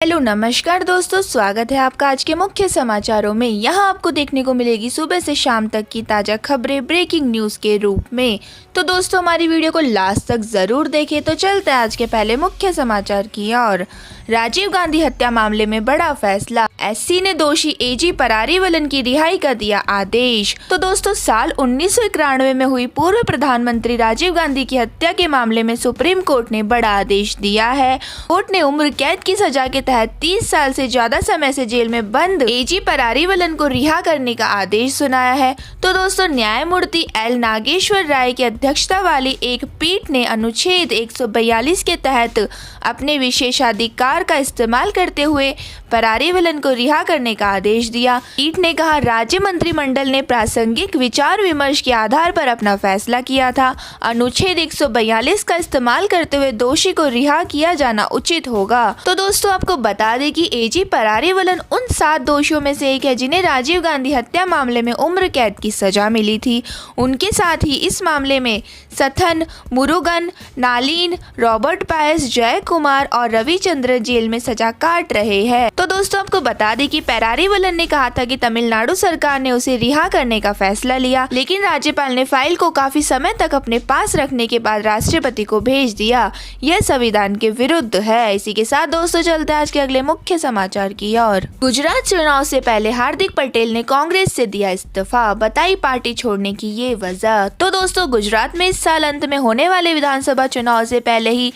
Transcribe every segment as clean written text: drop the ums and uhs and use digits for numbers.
Hello नमस्कार दोस्तों, स्वागत है आपका आज के मुख्य समाचारों में। यहाँ आपको देखने को मिलेगी सुबह से शाम तक की ताज़ा खबरें ब्रेकिंग न्यूज़ के रूप में। तो दोस्तों हमारी वीडियो को लास्ट तक ज़रूर देखें। तो चलते हैं आज के पहले मुख्य समाचार की ओर। राजीव गांधी हत्या मामले में बड़ा फैसला, एससी ने दोषी एजी परारीवलन की रिहाई का दिया आदेश। तो दोस्तों साल 1991 में हुई पूर्व प्रधानमंत्री राजीव गांधी की हत्या के मामले में सुप्रीम कोर्ट ने बड़ा आदेश दिया है। कोर्ट ने उम्र कैद की सजा के तहत 30 साल से ज्यादा समय से जेल में बंद एजी परारीवलन को रिहा करने का आदेश सुनाया है। तो दोस्तों न्यायमूर्ति एल नागेश्वर राय की अध्यक्षता वाली एक पीठ ने अनुच्छेद 142 के तहत अपने विशेषाधिकार का इस्तेमाल करते हुए परारीवलन को रिहा करने का आदेश दिया। पीठ ने कहा, राज्य मंत्रिमंडल ने प्रासंगिक विचार विमर्श के आधार पर अपना फैसला किया था। अनुच्छेद 142 का इस्तेमाल करते हुए दोषी को रिहा किया जाना उचित होगा। तो दोस्तों आपको बता दें कि एजी परारीवलन उन 7 दोषियों में से एक है जिन्हें राजीव गांधी हत्या मामले में उम्र कैद की सजा मिली थी। उनके साथ ही इस मामले में सथन, मुरुगन, नालिन, रॉबर्ट पायस, जय कुमार और रविचंद्र जेल में सजा काट रहे हैं। तो दोस्तों आपको बता दें कि परारीवलन ने कहा था कि तमिलनाडु सरकार ने उसे रिहा करने का फैसला लिया, लेकिन राज्यपाल ने फाइल को काफी समय तक अपने पास रखने के बाद राष्ट्रपति को भेज दिया। यह संविधान के विरुद्ध है। इसी के साथ दोस्तों चलते हैं आज के अगले मुख्य समाचार की ओर। गुजरात चुनाव से पहले हार्दिक पटेल ने कांग्रेस से दिया इस्तीफा, बताई पार्टी छोड़ने की ये वजह। तो दोस्तों गुजरात में इस साल अंत में होने वाले विधानसभा चुनाव से पहले ही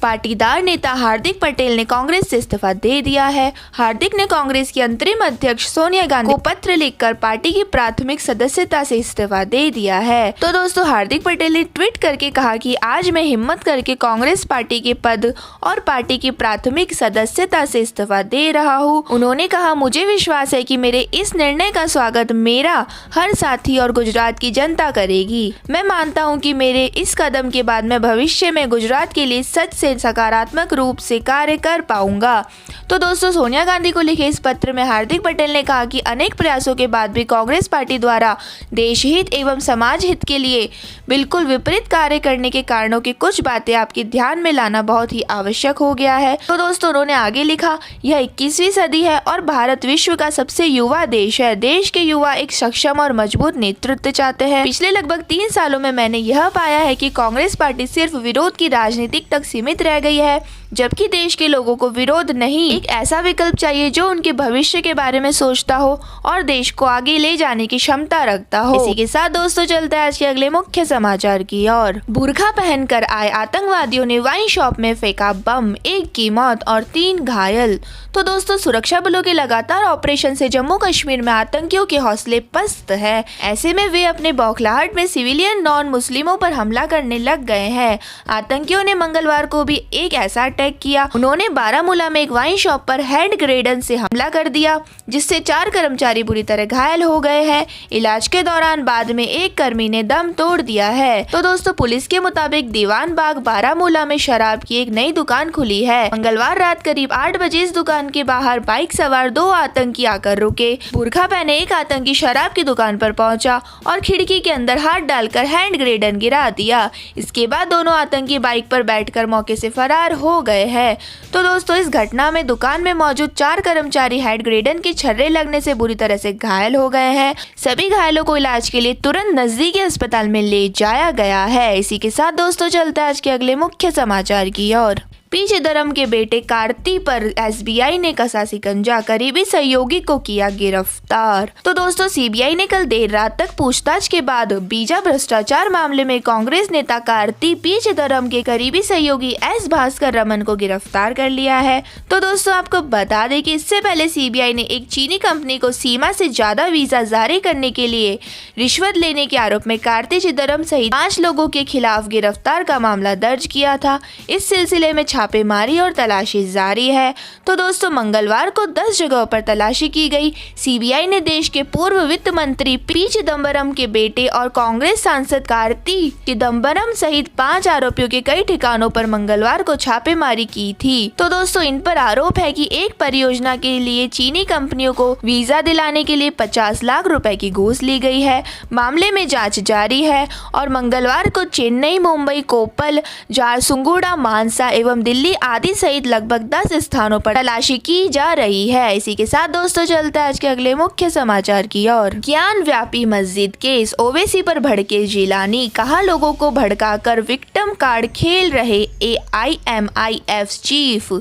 पाटीदार नेता हार्दिक पटेल ने कांग्रेस से इस्तीफा दे दिया है। हार्दिक ने कांग्रेस की अंतरिम अध्यक्ष सोनिया गांधी को पत्र लिखकर पार्टी की प्राथमिक सदस्यता से इस्तीफा दे दिया है। तो दोस्तों हार्दिक पटेल ने ट्वीट करके कहा कि आज मैं हिम्मत करके कांग्रेस पार्टी के पद और पार्टी की प्राथमिक सदस्यता से इस्तीफा दे रहा हूं। उन्होंने कहा, मुझे विश्वास है कि मेरे इस निर्णय का स्वागत मेरा हर साथी और गुजरात की जनता करेगी। मैं मानता हूं कि मेरे इस कदम के बाद मैं भविष्य में गुजरात के लिए सच से सकारात्मक रूप से कार्य कर पाऊंगा। तो दोस्तों सोनिया गांधी को लिखे इस पत्र में हार्दिक पटेल ने कहा कि अनेक प्रयासों के बाद भी कांग्रेस पार्टी द्वारा देश हित एवं समाज हित के लिए बिल्कुल विपरीत कार्य करने के कारणों की कुछ बातें आपके ध्यान में लाना बहुत ही आवश्यक हो गया है। तो दोस्तों उन्होंने आगे लिखा, यह 21वीं सदी है और भारत विश्व का सबसे युवा देश है। देश के युवा एक सक्षम और मजबूत नेतृत्व चाहते हैं। पिछले लगभग 3 सालों में मैंने यह पाया है कि कांग्रेस पार्टी सिर्फ विरोध की राजनीति तक सीमित रह गई है, जबकि देश के लोगों को विरोध नहीं, एक ऐसा विकल्प चाहिए जो उनके भविष्य के बारे में सोचता हो और देश को आगे ले जाने की क्षमता रखता हो। इसी के साथ दोस्तों चलते हैं आज के अगले मुख्य समाचार की ओर। बुर्का पहनकर आए आतंकवादियों ने वाइन शॉप में फेंका बम, 1 की मौत और 3 घायल। तो दोस्तों सुरक्षा बलों के लगातार ऑपरेशन से जम्मू कश्मीर में आतंकियों के हौसले पस्त है। ऐसे में वे अपने बौखलाहट में सिविलियन नॉन मुस्लिमों पर हमला करने लग गए हैं। आतंकियों ने मंगलवार को भी एक ऐसा अटैक किया। उन्होंने बारामूला में एक वाइन शॉप पर हैंड ग्रेनेड से हमला कर दिया, जिससे 4 कर्मचारी बुरी तरह घायल हो गए हैं। इलाज के दौरान बाद में एक कर्मी ने दम तोड़ दिया है। तो दोस्तों पुलिस के मुताबिक दीवान बाग बारामूला में शराब की एक नई दुकान खुली है। मंगलवार रात करीब 8 बजे इस दुकान के बाहर बाइक सवार 2 आतंकी आकर रुके। बुर्का पहने एक आतंकी शराब की दुकान पर पहुंचा और खिड़की के अंदर हाथ डालकर हैंड ग्रेनेड गिरा दिया। इसके बाद दोनों आतंकी बाइक पर बैठकर मौके से फरार हो गए हैं। तो दोस्तों इस घटना में दुकान में मौजूद 4 कर्मचारी हैंड ग्रेनेड के छर्रे लगने से बुरी तरह से घायल हो गए हैं। सभी घायलों को इलाज के लिए तुरंत नजदीकी अस्पताल में ले जाया गया है। इसी के साथ दोस्तों चलते हैं आज के अगले मुख्य समाचार की ओर। पी चिदंबरम के बेटे कार्ति पर एसबीआई ने कसा शिकंजा, करीबी सहयोगी को किया गिरफ्तार। तो दोस्तों सीबीआई ने कल देर रात तक पूछताछ के बाद वीजा भ्रष्टाचार मामले में कांग्रेस नेता कार्ति पी चिदंबरम के करीबी सहयोगी एस भास्कर रमन को गिरफ्तार कर लिया है। तो दोस्तों आपको बता दें कि इससे पहले सीबीआई ने एक चीनी कंपनी को सीमा से ज्यादा वीजा जारी करने के लिए रिश्वत लेने के आरोप में कार्ति चिदंबरम सहित 5 लोगों के खिलाफ गिरफ्तार का मामला दर्ज किया था। इस सिलसिले में छापेमारी और तलाशी जारी है। तो दोस्तों मंगलवार को 10 जगहों पर तलाशी की गई। सीबीआई ने देश के पूर्व वित्त मंत्री पी चिदंबरम के बेटे और कांग्रेस सांसद कार्ति चिदंबरम सहित 5 आरोपियों के कई ठिकानों पर मंगलवार को छापेमारी की थी। तो दोस्तों इन पर आरोप है कि एक परियोजना के लिए चीनी कंपनियों को वीजा दिलाने के लिए 50 लाख रुपए की घूस ली गई है। मामले में जांच जारी है और मंगलवार को चेन्नई, मुंबई, कोप्पल, झारसुगुड़ा, मानसा एवं दिल्ली आदि सहित लगभग 10 स्थानों पर तलाशी की जा रही है। इसी के साथ दोस्तों चलते हैं आज के अगले मुख्य समाचार की ओर। ज्ञान व्यापी मस्जिद केस, ओवैसी पर भड़के जिलानी, कहा लोगों को भड़काकर विक्टिम कार्ड खेल रहे AIMIF चीफ।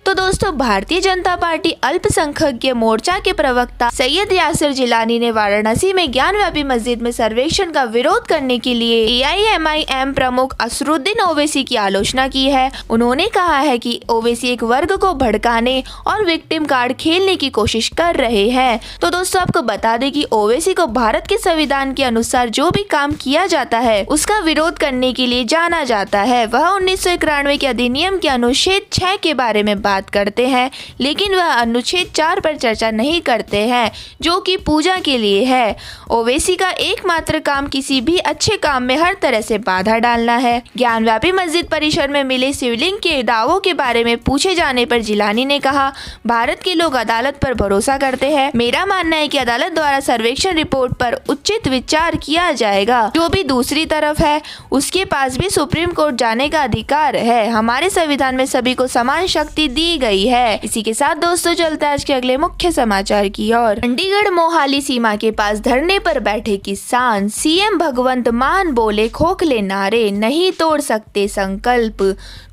तो दोस्तों भारतीय जनता पार्टी अल्पसंख्यक मोर्चा के प्रवक्ता सैयद यासिर जिलानी ने वाराणसी में ज्ञान व्यापी मस्जिद में सर्वेक्षण का विरोध करने के लिए AIMIM प्रमुख असरुद्दीन ओवैसी की आलोचना की है। उन्होंने कहा है कि ओवैसी एक वर्ग को भड़काने और विक्टिम कार्ड खेलने की कोशिश कर रहे हैं। तो दोस्तों आपको बता दें कि ओवैसी को भारत के संविधान के अनुसार जो भी काम किया जाता है उसका विरोध करने के लिए जाना जाता है। वह 1991 के अधिनियम के अनुच्छेद 6 के बारे में बात करते हैं, लेकिन वह अनुच्छेद 4 पर चर्चा नहीं करते हैं, जो कि पूजा के लिए है। ओवैसी का एकमात्र काम किसी भी अच्छे काम में हर तरह से बाधा डालना है। ज्ञानव्यापी मस्जिद परिसर में मिले शिवलिंग के दावों के बारे में पूछे जाने पर जिलानी ने कहा, भारत के लोग अदालत पर भरोसा करते हैं। मेरा मानना है कि अदालत द्वारा सर्वेक्षण रिपोर्ट पर उचित विचार किया जाएगा। जो भी दूसरी तरफ है उसके पास भी सुप्रीम कोर्ट जाने का अधिकार है। हमारे संविधान में सभी को समान शक्ति दी गई है। इसी के साथ दोस्तों चलते आज के अगले मुख्य समाचार की ओर। चंडीगढ़ मोहाली सीमा के पास धरने पर बैठे किसान, CM भगवंत मान बोले खोखले नारे, नहीं तोड़ सकते संकल्प।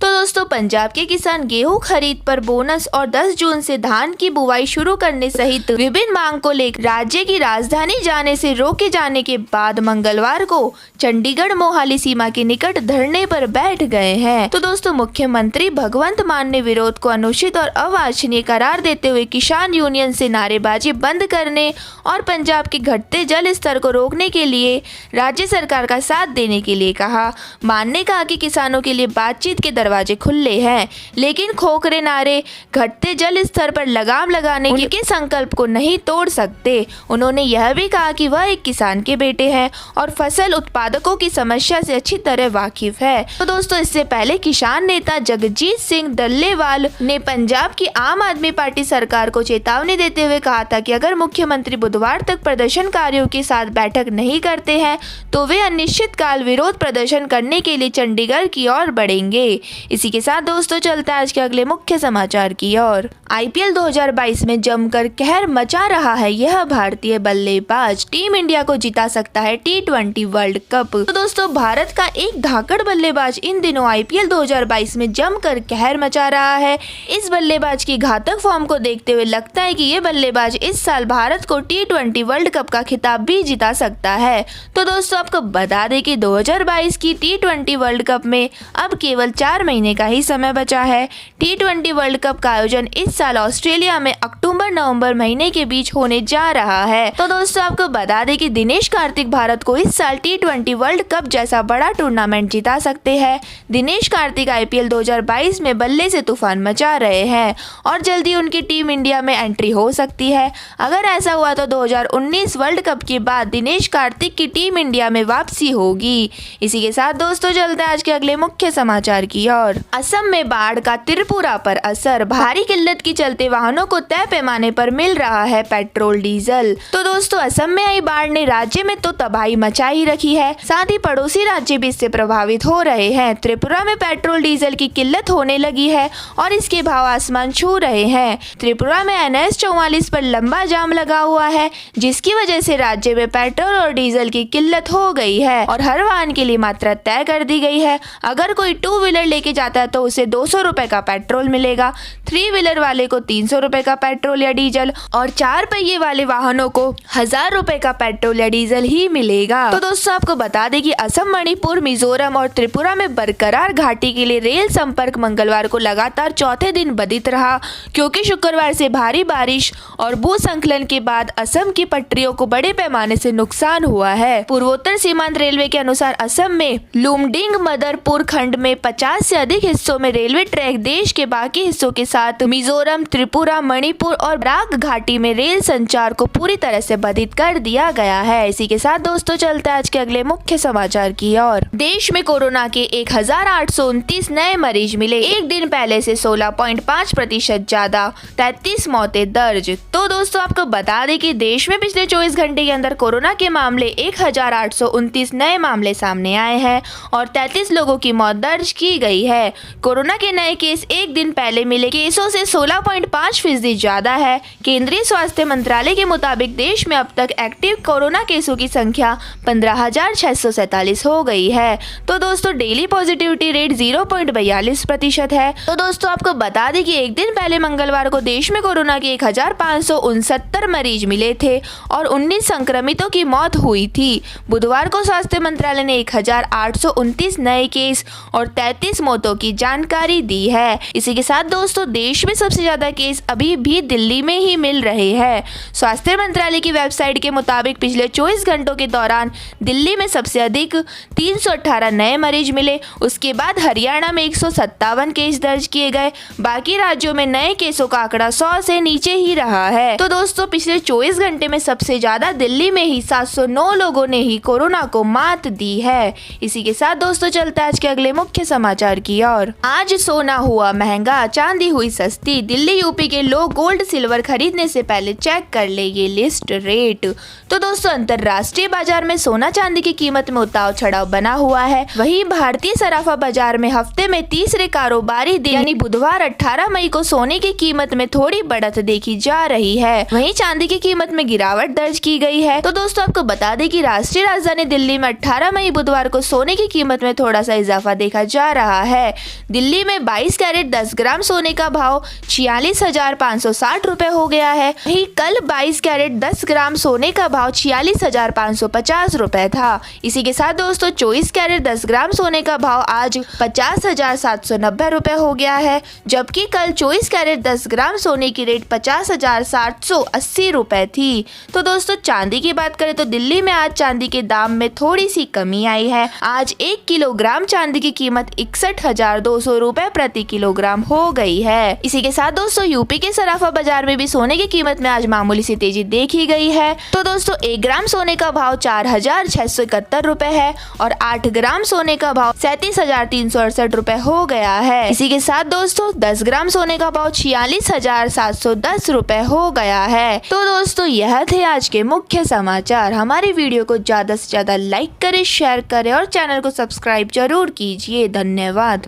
तो दोस्तों पंजाब के किसान गेहूं खरीद पर बोनस और 10 जून से धान की बुवाई शुरू करने सहित विभिन्न मांग को लेकर राज्य की राजधानी जाने से रोके जाने के बाद मंगलवार को चंडीगढ़ मोहाली सीमा के निकट धरने पर बैठ गए हैं। तो दोस्तों मुख्यमंत्री भगवंत मान ने विरोध को अनुचित और अवांछनीय करार देते हुए किसान यूनियन से नारेबाजी बंद करने और पंजाब के घटते जल स्तर को रोकने के लिए राज्य सरकार का साथ देने के लिए कहा। मान ने कहा कि किसानों के लिए बातचीत के दरवाजे खुले हैं, लेकिन खोखरे नारे घटते जल स्तर पर लगाम लगाने के संकल्प को नहीं तोड़ सकते। उन्होंने यह भी कहा कि वह एक किसान के बेटे हैं और फसल उत्पादकों की समस्या से अच्छी तरह वाकिफ है। तो दोस्तों इससे पहले किसान नेता जगजीत सिंह डल्लेवाल ने पंजाब की आम आदमी पार्टी सरकार को चेतावनी देते हुए कहा था कि अगर मुख्यमंत्री बुधवार तक प्रदर्शनकारियों के साथ बैठक नहीं करते हैं तो वे अनिश्चितकाल विरोध प्रदर्शन करने के लिए चंडीगढ़ की ओर बढ़ेंगे। इसी के साथ दोस्तों चलता है आज के अगले मुख्य समाचार की ओर। IPL 2022 में जमकर कहर मचा रहा है यह भारतीय बल्लेबाज, टीम इंडिया को जिता सकता है T20 वर्ल्ड कप। तो दोस्तों भारत का एक धाकड़ बल्लेबाज इन दिनों IPL 2022 में जमकर कहर मचा रहा है। इस बल्लेबाज की घातक फॉर्म को देखते हुए लगता है कि ये बल्लेबाज इस साल भारत को T20 वर्ल्ड कप का खिताब भी जिता सकता है। तो दोस्तों आपको बता दें कि 2022 की T20 वर्ल्ड कप में अब केवल 4 महीने का ही समय बचा है। T20 वर्ल्ड कप का आयोजन इस साल ऑस्ट्रेलिया में अक्टूबर-नवंबर महीने के बीच होने जा रहा है। तो दोस्तों आपको बता दें कि दिनेश कार्तिक भारत को इस साल T20 वर्ल्ड कप जैसा बड़ा टूर्नामेंट जिता सकते हैं। दिनेश कार्तिक IPL 2022 में बल्ले से तूफान मचा रहे हैं और जल्दी उनकी टीम इंडिया में एंट्री हो सकती है। अगर ऐसा हुआ तो 2019 वर्ल्ड कप के बाद दिनेश कार्तिक की टीम इंडिया में वापसी होगी। इसी के साथ दोस्तों चलते हैं आज के अगले मुख्य समाचार की ओर। असम में बाढ़ का त्रिपुरा पर असर, भारी किल्लत के चलते वाहनों को तय पैमाने पर मिल रहा है पेट्रोल डीजल। तो दोस्तों असम में आई बाढ़ ने राज्य में तो तबाही मचा ही रखी है, साथ ही पड़ोसी राज्य भी इससे प्रभावित हो रहे हैं। त्रिपुरा में पेट्रोल डीजल की किल्लत होने लगी है और इसके भाव आसमान छू रहे हैं। त्रिपुरा में NH 44 पर लंबा जाम लगा हुआ है, जिसकी वजह से राज्य में पेट्रोल और डीजल की किल्लत हो गई है और हर वाहन के लिए मात्रा तय कर दी गई है। अगर कोई 2 व्हीलर लेके जाता है तो उसे 200 रुपए का पेट्रोल मिलेगा, 3 व्हीलर वाले को 300 रुपए का पेट्रोल या डीजल और 4 पहिए वाले वाहनों को 1000 रुपए का पेट्रोल या डीजल ही मिलेगा। तो दोस्तों आपको बता दें कि असम, मणिपुर, मिजोरम और त्रिपुरा में बरकरार घाटी के लिए रेल संपर्क मंगलवार को लगातार चौथे दिन बाधित रहा, क्योंकि शुक्रवार से भारी बारिश और भूस्खलन के बाद असम की पटरियों को बड़े पैमाने से नुकसान हुआ है। पूर्वोत्तर सीमांत रेलवे के अनुसार असम में लुमडिंग मदरपुर खंड में 50 से अधिक हिस्सों में रेलवे ट्रैक देश के बाकी हिस्सों के साथ मिजोरम, त्रिपुरा, मणिपुर और बराक घाटी में रेल संचार को पूरी तरह से बाधित कर दिया गया है। इसी के साथ दोस्तों चलते हैं आज के अगले मुख्य समाचार की ओर। देश में कोरोना के 1829 नए मरीज मिले, एक दिन पहले से 16.5% ज्यादा, 33 मौतें दर्ज। तो दोस्तों आपको बता दें कि देश में पिछले 24 घंटे के अंदर कोरोना के मामले 1829 नए मामले सामने आए हैं और 33 लोगों की मौत दर्ज की गई है। कोरोना के नए केस एक दिन पहले मिले केसों से 16.5% ज्यादा है। केंद्रीय स्वास्थ्य मंत्रालय के मुताबिक देश में अब तक एक्टिव कोरोना केसों की संख्या 15,647 हो गई है। तो दोस्तों डेली पॉजिटिविटी रेट 0.42% है। तो दोस्तों आपको बता दें कि एक दिन पहले मंगलवार को देश में कोरोना के 1,569 मरीज मिले थे और 19 संक्रमितों की मौत हुई थी। बुधवार को स्वास्थ्य मंत्रालय ने 1,829 नए केस और 33 मौतों की जानकारी दी है। इसी के साथ दोस्तों देश में सबसे ज्यादा केस अभी भी दिल्ली में ही मिल रहे हैं। स्वास्थ्य मंत्रालय की वेबसाइट के मुताबिक पिछले 24 घंटों के दौरान दिल्ली में सबसे अधिक 318 नए मरीज मिले। उसके बाद हरियाणा में 157 केस दर्ज किए गए। बाकी राज्यों में नए केसों का आंकड़ा 100 से नीचे ही रहा है। तो दोस्तों पिछले 24 घंटे में सबसे ज्यादा दिल्ली में ही 709 लोगों ने ही कोरोना को मात दी है। इसी के साथ दोस्तों चलते हैं आज के अगले मुख्य समाचार की ओर। आज सोना हुआ महंगा, चांदी हुई सस्ती। दिल्ली यूपी के लोग गोल्ड सिल्वर खरीदने से पहले चेक कर ले ये लिस्ट रेट। तो दोस्तों अंतरराष्ट्रीय बाजार में सोना चांदी की कीमत में उतार चढ़ाव बना हुआ है। वहीं भारतीय सराफा बाजार में हफ्ते में तीसरे कारोबारी दिन यानी बुधवार 18 मई को सोने की कीमत में थोड़ी बढ़त देखी जा रही है। वहीं चांदी की कीमत में गिरावट दर्ज की गई है। तो दोस्तों आपको बता दें कि राष्ट्रीय राजधानी दिल्ली में 18 मई बुधवार को सोने की कीमत में थोड़ा सा इजाफा देखा जा रहा है। दिल्ली में 22 कैरेट 10 ग्राम सोने का भाव 46,560 रुपए हो गया है। वहीं कल 22 कैरेट 10 ग्राम सोने का भाव 46,550 रुपए था। इसी के साथ दोस्तों 24 कैरेट 10 ग्राम सोने का भाव आज 50,790 रुपए हो गया है, जबकि कल 24 कैरेट 10 ग्राम सोने की रेट 50,780 रुपए थी। तो दोस्तों चांदी की बात करें तो दिल्ली में आज चांदी के दाम में थोड़ी सी कमी आई है। आज 1 किलोग्राम चांदी की कीमत 61,200 रुपए प्रति किलोग्राम हो गई है। इसी के साथ दोस्तों यूपी के सराफा बाजार में भी सोने की कीमत में आज मामूली सी तेजी देखी गई है। तो दोस्तों 1 ग्राम सोने का भाव 4,671 रुपए है और 8 ग्राम सोने का भाव 37,368 रुपए हो गया है। इसी के साथ दोस्तों 10 ग्राम सोने का भाव 46,710 रुपए हो गया है। तो दोस्तों यह थे आज के मुख्य समाचार। हमारी वीडियो को ज्यादा से ज्यादा लाइक करें, शेयर करें और चैनल को सब्सक्राइब जरूर कीजिए। धन्यवाद।